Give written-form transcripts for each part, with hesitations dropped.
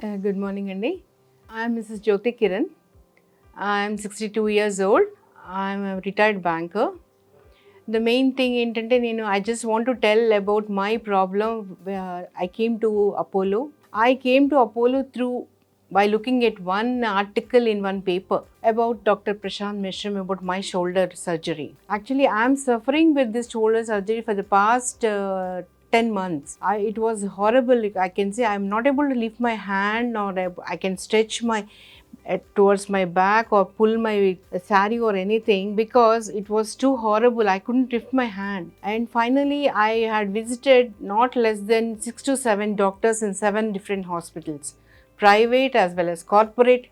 Good morning, Andy. I'm Mrs. Jyoti Kiran. I'm 62 years old. I'm a retired banker. The main thing ఏంటంటే I just want to tell about my problem. I came to Apollo. I came to Apollo through by looking at one article in one paper about Dr. Prashant Mishram about my shoulder surgery. Actually, I'm suffering with this shoulder surgery for the past 10 months. It was horrible. I can say I'm not able to lift my hand or I can stretch my towards my back or pull my sari or anything because it was too horrible. I couldn't lift my hand. And finally, I had visited not less than 6 to 7 doctors in 7 different hospitals, private as well as corporate.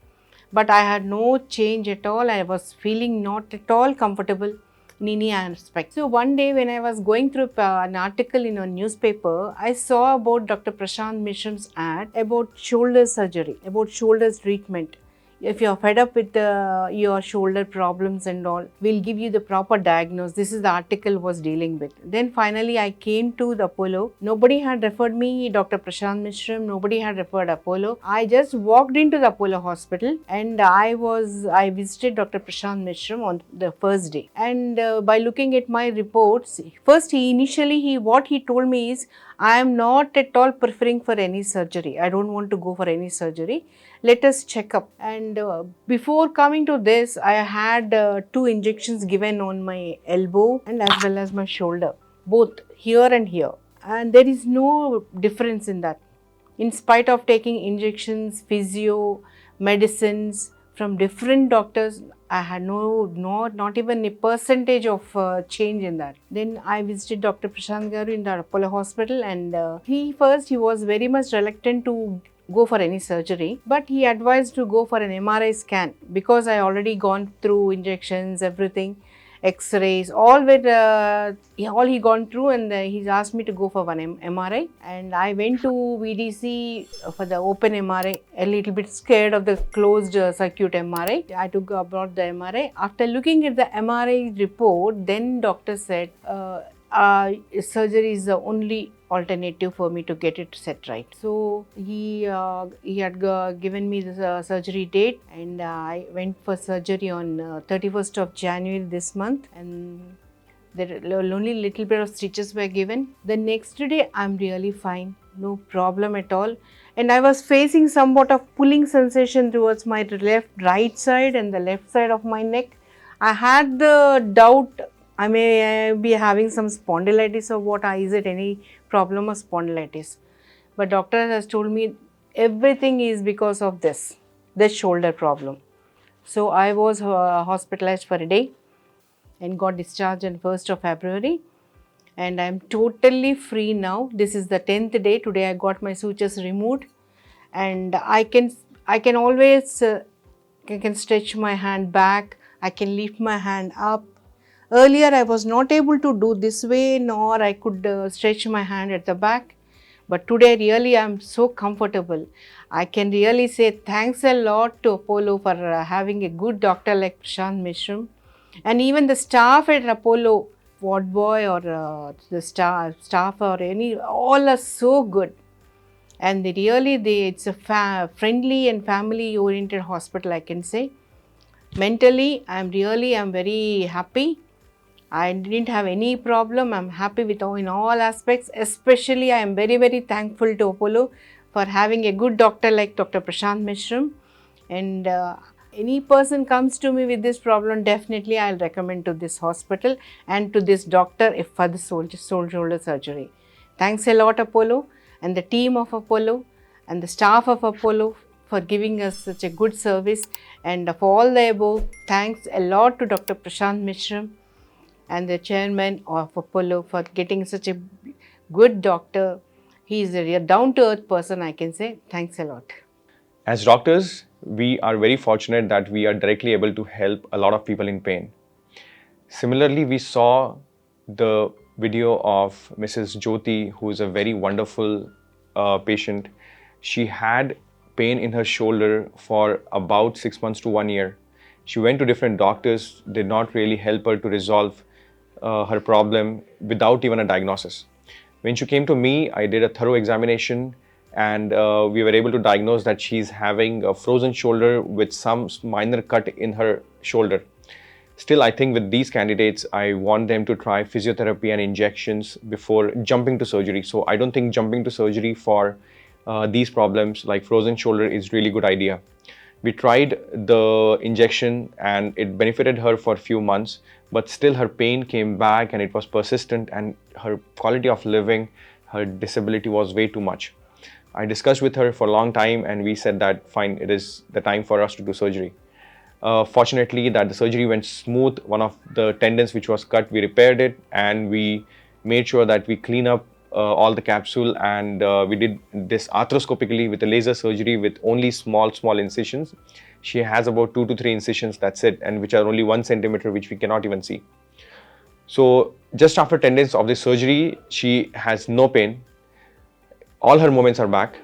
But I had no change at all. I was feeling not at all comfortable in any aspect. So one day when I was going through an article in a newspaper, I saw about Dr. Prashant Mishram's ad about shoulder surgery, about shoulders treatment. If you're fed up with your shoulder problems and all, we'll give you the proper diagnosis. This is the article was dealing with. Then finally I came to the Apollo. Nobody had referred me Dr. Prashant Mishram. Nobody had referred Apollo. I just walked into the Apollo hospital and I visited Dr. Prashant Mishram on the first day. And by looking at my reports, first what he told me is, I am not at all preferring for any surgery. I don't want to go for any surgery. Let us check up. And before coming to this, I had 2 injections given on my elbow and as well as my shoulder, both here and here. And there is no difference in that. In spite of taking injections, physio, medicines from different doctors, I had not even a percentage of change in that. Then I visited Dr. Prashant Garu in the Apollo hospital, and he was very much reluctant to go for any surgery, but he advised to go for an MRI scan because I already gone through injections, everything, X-rays, all he gone through, and he's asked me to go for one MRI, and I went to VDC for the open MRI. A little bit scared of the closed circuit MRI. I took about the MRI. After looking at the MRI report, then doctor said surgery is the only alternative for me to get it set right. So he had given me the surgery date, and I went for surgery on 31st of January this month, and there only little bit of stitches were given. The next day I'm really fine, no problem at all. And I was facing somewhat of pulling sensation towards my right side and the left side of my neck. I had the doubt I may be having some spondylitis or what. Is it any problem of spondylitis? But doctor has told me everything is because of this shoulder problem. So I was hospitalized for a day and got discharged on 1st of February, and I'm totally free now. This is the 10th day. Today I got my sutures removed, and I can always I can stretch my hand back. I can lift my hand up. Earlier I was not able to do this way, nor I could stretch my hand at the back. But today really I am so comfortable. I can really say thanks a lot to Apollo for having a good doctor like Prashant Mishram. And even the staff at Apollo, ward boy or the staff or any, all are so good. And it's a friendly and family oriented hospital, I can say. Mentally, I'm very happy. I didn't have any problem. I'm happy with in all aspects. Especially, I am very, very thankful to Apollo for having a good doctor like Dr. Prashant Mishram. And any person comes to me with this problem, definitely I'll recommend to this hospital and to this doctor if for the shoulder surgery. Thanks a lot, Apollo, and the team of Apollo and the staff of Apollo for giving us such a good service. And for all the above, thanks a lot to Dr. Prashant Mishram and the chairman of Apollo for getting such a good doctor. He is a down-to-earth person, I can say. Thanks a lot. As doctors, we are very fortunate that we are directly able to help a lot of people in pain. Similarly, we saw the video of Mrs. Jyoti, who is a very wonderful patient. She had pain in her shoulder for about 6 months to 1 year. She went to different doctors, did not really help her to resolve her problem without even a diagnosis. When she came to me, I did a thorough examination and we were able to diagnose that she's having a frozen shoulder with some minor cut in her shoulder. Still, I think with these candidates, I want them to try physiotherapy and injections before jumping to surgery. So I don't think jumping to surgery for these problems like frozen shoulder is really good idea. We tried the injection and it benefited her for a few months, but still her pain came back and it was persistent, and her quality of living, her disability was way too much. I discussed with her for a long time and we said that fine, it is the time for us to do surgery. Fortunately, that the surgery went smooth. One of the tendons which was cut, we repaired it, and we made sure that we clean up all the capsule, and we did this arthroscopically with a laser surgery with only small incisions. She has about 2 to 3 incisions, that's it, and which are only 1 centimeter, which we cannot even see. So just after 10 days of the surgery, she has no pain. All her movements are back,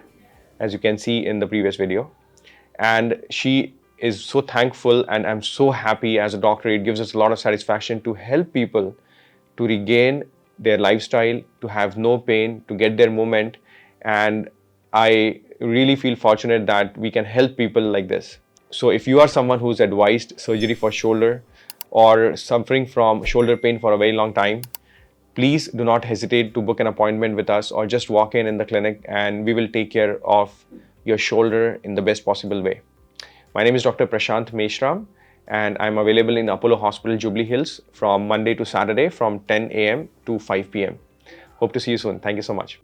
as you can see in the previous video, and she is so thankful, and I'm so happy as a doctor. It gives us a lot of satisfaction to help people to regain their lifestyle, to have no pain, to get their movement, and I really feel fortunate that we can help people like this. So if you are someone who's advised surgery for shoulder or suffering from shoulder pain for a very long time, please do not hesitate to book an appointment with us, or just walk in the clinic and we will take care of your shoulder in the best possible way. My name is Dr. Prashant Meshram, and I'm available in Apollo Hospital, Jubilee Hills from Monday to Saturday from 10 a.m. to 5 p.m. Hope to see you soon. Thank you so much.